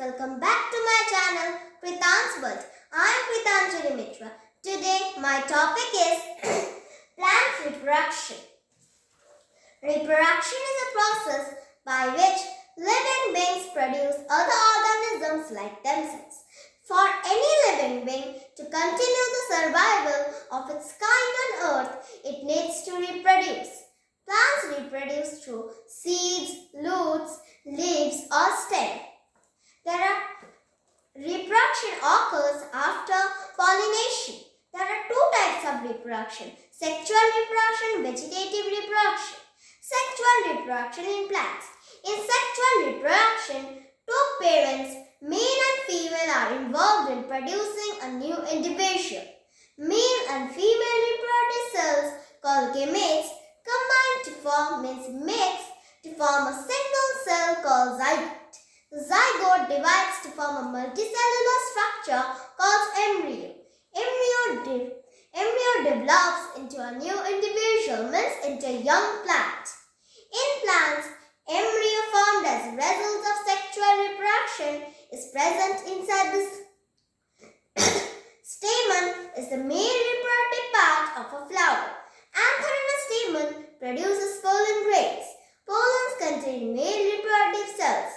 welcome back to my channel Kritanjali. I am Kritanjali. Today my topic is plant reproduction. Reproduction is a process by which living beings produce other organisms like themselves. For any living being to continue the survival of its kind on earth, it needs to reproduce. Plants reproduce through seeds, roots, leaves or stem. Reproduction occurs after pollination. There are two types of reproduction: sexual reproduction, vegetative reproduction. Sexual reproduction in plants. In sexual reproduction, two parents, male and female, are involved in producing a new individual. Male and female reproductive cells, called gametes, combine to form to form a single cell called zygote. The zygote divides to form a multicellular structure called embryo. Embryo develops into a new individual, means into a young plant. In plants, embryo formed as a result of sexual reproduction is present inside the stamen is the male reproductive part of a flower. Anther in a stamen produces pollen grains. Pollens contain male reproductive cells.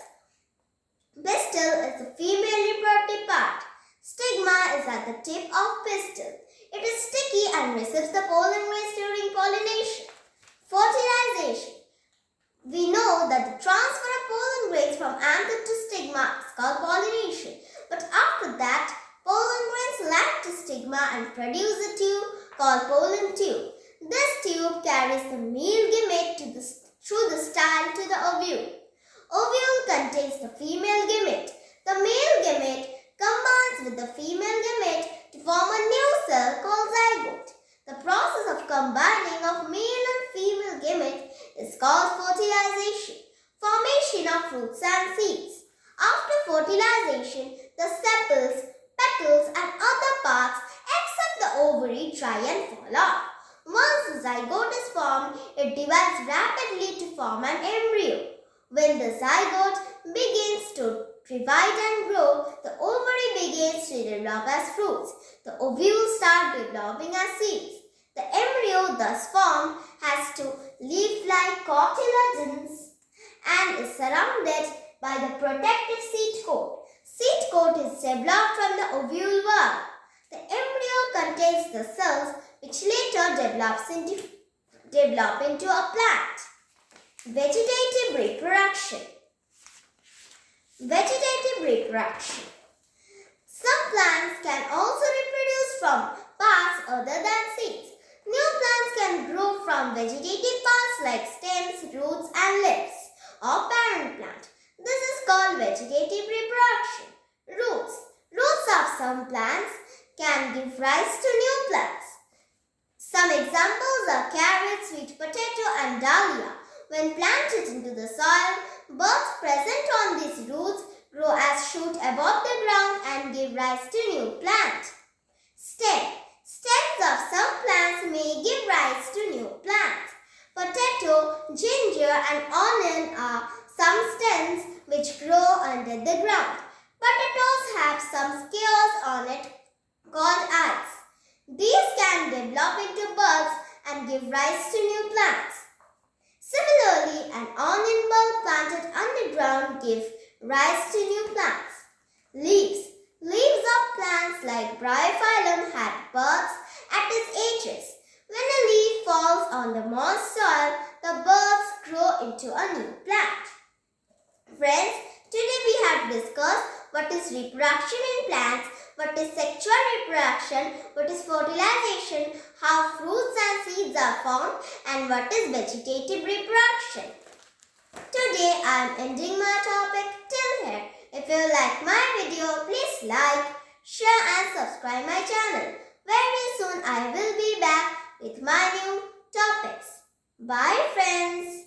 Pistil is the female reproductive part. Stigma is at the tip of pistil. It is sticky and receives the pollen grains during pollination. Fertilization. We know that the transfer of pollen grains from anther to stigma is called pollination. But after that, pollen grains latch to stigma and produce a tube called pollen tube. This tube carries the male gamete through the style to the ovule. Ovule contains the female gamete. The male gamete combines with the female gamete to form a new cell called zygote. The process of combining of male and female gamete is called fertilization, formation of fruits and seeds. After fertilization, the sepals, petals and other parts except the ovary dry and fall off. Once the zygote is formed, it divides rapidly to form an embryo. When the zygote begins to divide and grow, the ovary begins to develop as fruits. The ovules start developing as seeds. The embryo thus formed has two leaf-like cartilagens and is surrounded by the protective seed coat. Seed coat is developed from the ovule wall. The embryo contains the cells which later develop into a plant. Vegetative reproduction. Vegetative reproduction. Some plants can also reproduce from parts other than seeds. New plants can grow from vegetative parts like stems, roots and leaves or parent plant. This is called vegetative reproduction. Roots. Roots of some plants can give rise to new plants. Some examples are carrot, sweet potato and dahlia. When planted into the soil, buds present on these roots grow as shoot above the ground and give rise to new plant. Stem. Stems of some plants may give rise to new plants. Potato, ginger and onion are some stems which grow under the ground. Potatoes have some scales on it called eyes. These can develop into buds and give rise to new plants. Similarly, an onion bulb planted underground gives rise to new plants. Leaves. Leaves of plants like bryophyllum have buds at its edges. When a leaf falls on the moist soil, the buds grow into a new plant. Friends, today we have discussed what is reproduction in plants, what is sexual reproduction, what is fertilization, how fruits and seeds are formed, and what is vegetative reproduction. Today I am ending my topic till here. If you like my video, please like, share and subscribe my channel. Very soon I will be back with my new topics. Bye friends.